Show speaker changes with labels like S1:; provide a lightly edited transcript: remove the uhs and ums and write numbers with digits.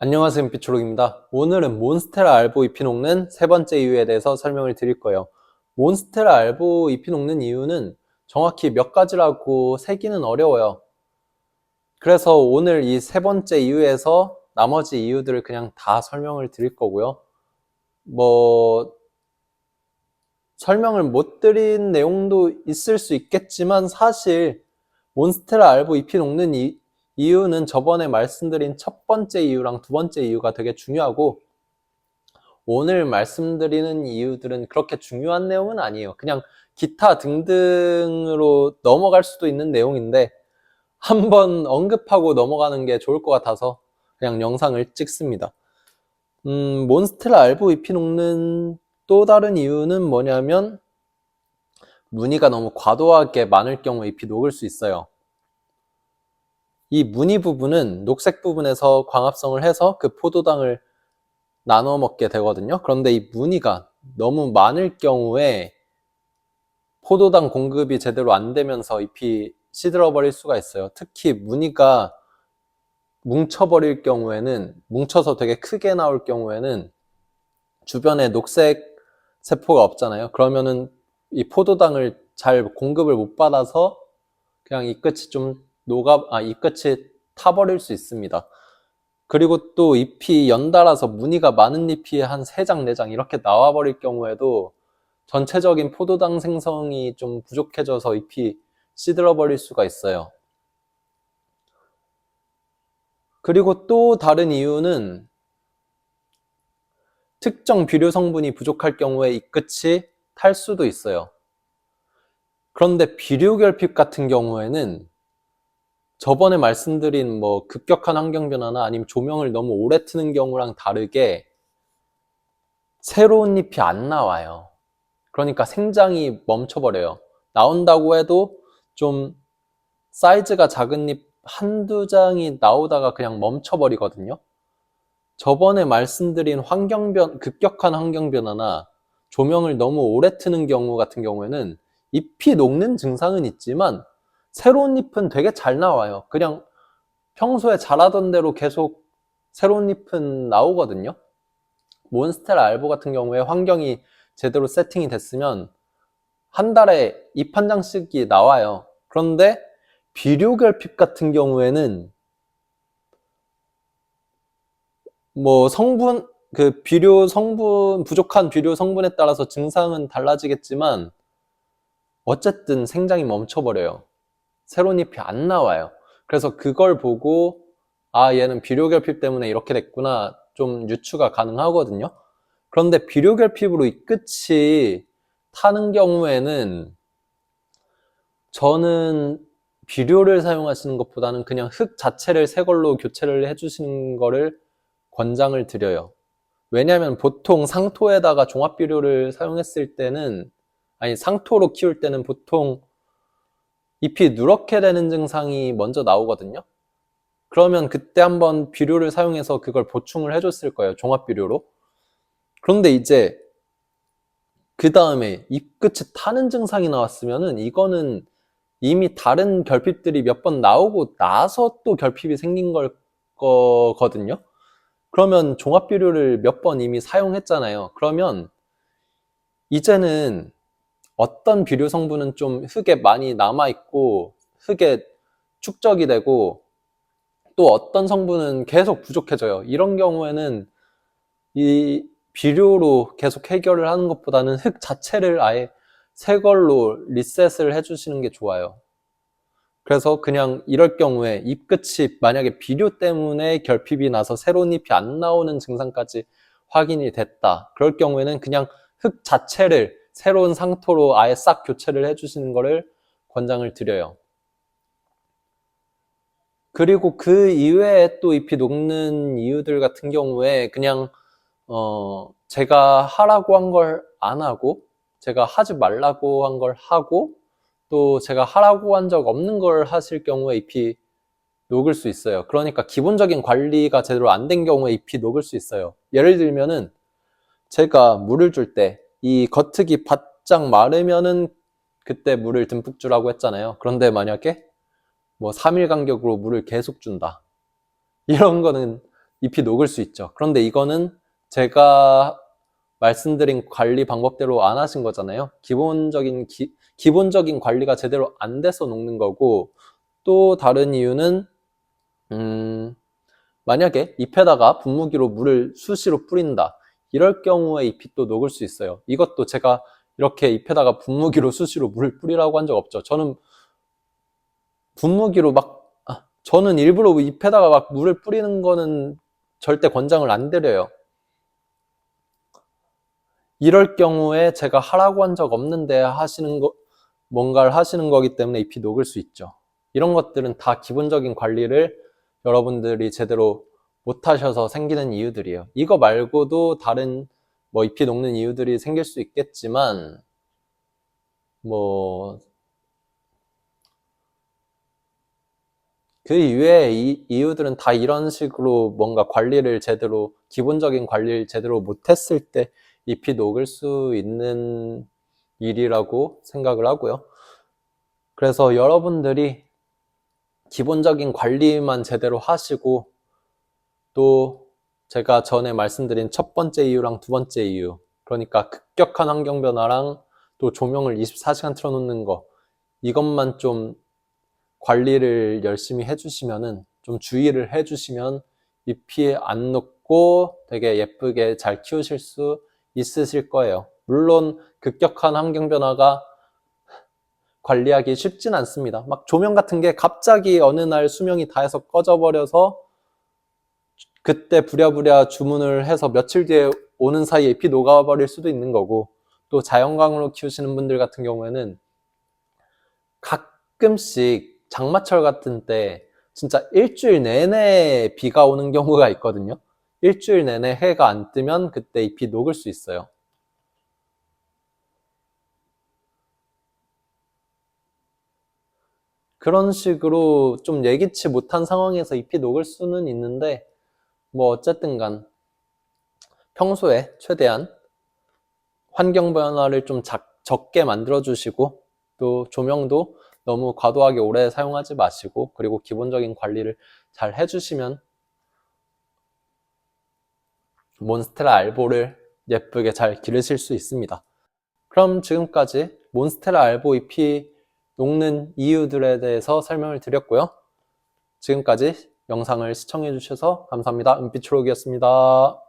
S1: 안녕하세요, 빛초록입니다. 오늘은 몬스테라 알보 잎이 녹는 세 번째 이유에 대해서 설명을 드릴 거예요. 몬스테라 알보 잎이 녹는 이유는 정확히 몇 가지라고 세기는 어려워요. 그래서 오늘 이 세 번째 이유에서 나머지 이유들을 그냥 다 설명을 드릴 거고요. 설명을 못 드린 내용도 있을 수 있겠지만 사실 몬스테라 알보 잎이 녹는 이유는 저번에 말씀드린 첫 번째 이유랑 두 번째 이유가 되게 중요하고, 오늘 말씀드리는 이유들은 그렇게 중요한 내용은 아니에요. 그냥 기타 등등으로 넘어갈 수도 있는 내용인데 한번 언급하고 넘어가는 게 좋을 것 같아서 그냥 영상을 찍습니다. 몬스테라 알보 잎이 녹는 또 다른 이유는 뭐냐면, 무늬가 너무 과도하게 많을 경우 잎이 녹을 수 있어요. 이 무늬 부분은 녹색 부분에서 광합성을 해서 그 포도당을 나눠 먹게 되거든요. 그런데 이 무늬가 너무 많을 경우에 포도당 공급이 제대로 안 되면서 잎이 시들어 버릴 수가 있어요. 특히 무늬가 뭉쳐버릴 경우에는, 뭉쳐서 되게 크게 나올 경우에는 주변에 녹색 세포가 없잖아요. 그러면은 이 포도당을 잘 공급을 못 받아서 그냥 잎 끝이 잎 끝이 타버릴 수 있습니다. 그리고 또 잎이 연달아서 무늬가 많은 잎이 한 3장, 4장 이렇게 나와버릴 경우에도 전체적인 포도당 생성이 좀 부족해져서 잎이 시들어버릴 수가 있어요. 그리고 또 다른 이유는 특정 비료 성분이 부족할 경우에 잎 끝이 탈 수도 있어요. 그런데 비료 결핍 같은 경우에는 저번에 말씀드린 급격한 환경 변화나 아니면 조명을 너무 오래 트는 경우랑 다르게 새로운 잎이 안 나와요. 그러니까 생장이 멈춰버려요. 나온다고 해도 좀 사이즈가 작은 잎 한두 장이 나오다가 그냥 멈춰버리거든요. 저번에 말씀드린 급격한 환경 변화나 조명을 너무 오래 트는 경우 같은 경우에는 잎이 녹는 증상은 있지만 새로운 잎은 되게 잘 나와요. 그냥 평소에 자라던 대로 계속 새로운 잎은 나오거든요. 몬스테라 알보 같은 경우에 환경이 제대로 세팅이 됐으면 한 달에 잎 한 장씩이 나와요. 그런데 비료 결핍 같은 경우에는 부족한 비료 성분에 따라서 증상은 달라지겠지만 어쨌든 생장이 멈춰버려요. 새로운 잎이 안 나와요. 그래서 그걸 보고 얘는 비료 결핍 때문에 이렇게 됐구나, 좀 유추가 가능하거든요. 그런데 비료 결핍으로 잎 끝이 타는 경우에는 저는 비료를 사용하시는 것보다는 그냥 흙 자체를 새 걸로 교체를 해주시는 거를 권장을 드려요. 왜냐하면 보통 상토에다가 종합비료를 사용했을 때는, 상토로 키울 때는 보통 잎이 누렇게 되는 증상이 먼저 나오거든요. 그러면 그때 한번 비료를 사용해서 그걸 보충을 해줬을 거예요, 종합비료로. 그런데 이제 그 다음에 잎 끝이 타는 증상이 나왔으면은 이거는 이미 다른 결핍들이 몇 번 나오고 나서 또 결핍이 생긴 거거든요. 그러면 종합비료를 몇 번 이미 사용했잖아요. 그러면 이제는 어떤 비료 성분은 좀 흙에 많이 남아있고 흙에 축적이 되고, 또 어떤 성분은 계속 부족해져요. 이런 경우에는 이 비료로 계속 해결을 하는 것보다는 흙 자체를 아예 새 걸로 리셋을 해주시는 게 좋아요. 그래서 그냥 이럴 경우에 잎 끝이 만약에 비료 때문에 결핍이 나서 새로운 잎이 안 나오는 증상까지 확인이 됐다. 그럴 경우에는 그냥 흙 자체를 새로운 상토로 아예 싹 교체를 해주시는 거를 권장을 드려요. 그리고 그 이외에 또 잎이 녹는 이유들 같은 경우에 그냥 제가 하라고 한 걸 안 하고, 제가 하지 말라고 한 걸 하고, 또 제가 하라고 한 적 없는 걸 하실 경우에 잎이 녹을 수 있어요. 그러니까 기본적인 관리가 제대로 안 된 경우에 잎이 녹을 수 있어요. 예를 들면은 제가 물을 줄 때 이 겉흙이 바짝 마르면은 그때 물을 듬뿍 주라고 했잖아요. 그런데 만약에 3일 간격으로 물을 계속 준다, 이런 거는 잎이 녹을 수 있죠. 그런데 이거는 제가 말씀드린 관리 방법대로 안 하신 거잖아요. 기본적인 관리가 제대로 안 돼서 녹는 거고, 또 다른 이유는 만약에 잎에다가 분무기로 물을 수시로 뿌린다. 이럴 경우에 잎이 또 녹을 수 있어요. 이것도 제가 이렇게 잎에다가 분무기로 수시로 물을 뿌리라고 한 적 없죠. 저는 일부러 잎에다가 막 물을 뿌리는 거는 절대 권장을 안 드려요. 이럴 경우에 제가 하라고 한 적 없는데 뭔가를 하시는 거기 때문에 잎이 녹을 수 있죠. 이런 것들은 다 기본적인 관리를 여러분들이 제대로 못 하셔서 생기는 이유들이에요. 이거 말고도 다른 잎이 녹는 이유들이 생길 수 있겠지만, 그 이외의 이유들은 다 이런 식으로 뭔가 기본적인 관리를 제대로 못했을 때 잎이 녹을 수 있는 일이라고 생각을 하고요. 그래서 여러분들이 기본적인 관리만 제대로 하시고, 또 제가 전에 말씀드린 첫 번째 이유랑 두 번째 이유, 그러니까 급격한 환경 변화랑 또 조명을 24시간 틀어놓는 거, 이것만 좀 관리를 열심히 해주시면은, 좀 주의를 해주시면 잎이 안 녹고 되게 예쁘게 잘 키우실 수 있으실 거예요. 물론 급격한 환경 변화가 관리하기 쉽진 않습니다. 막 조명 같은 게 갑자기 어느 날 수명이 다해서 꺼져버려서 그때 부랴부랴 주문을 해서 며칠 뒤에 오는 사이에 잎이 녹아버릴 수도 있는 거고, 또 자연광으로 키우시는 분들 같은 경우에는 가끔씩 장마철 같은 때 진짜 일주일 내내 비가 오는 경우가 있거든요. 일주일 내내 해가 안 뜨면 그때 잎이 녹을 수 있어요. 그런 식으로 좀 예기치 못한 상황에서 잎이 녹을 수는 있는데, 어쨌든 간 평소에 최대한 환경 변화를 좀 적게 만들어 주시고, 또 조명도 너무 과도하게 오래 사용하지 마시고, 그리고 기본적인 관리를 잘 해주시면 몬스테라 알보를 예쁘게 잘 기르실 수 있습니다. 그럼 지금까지 몬스테라 알보 잎이 녹는 이유들에 대해서 설명을 드렸고요. 지금까지 영상을 시청해 주셔서 감사합니다. 은빛초록이었습니다.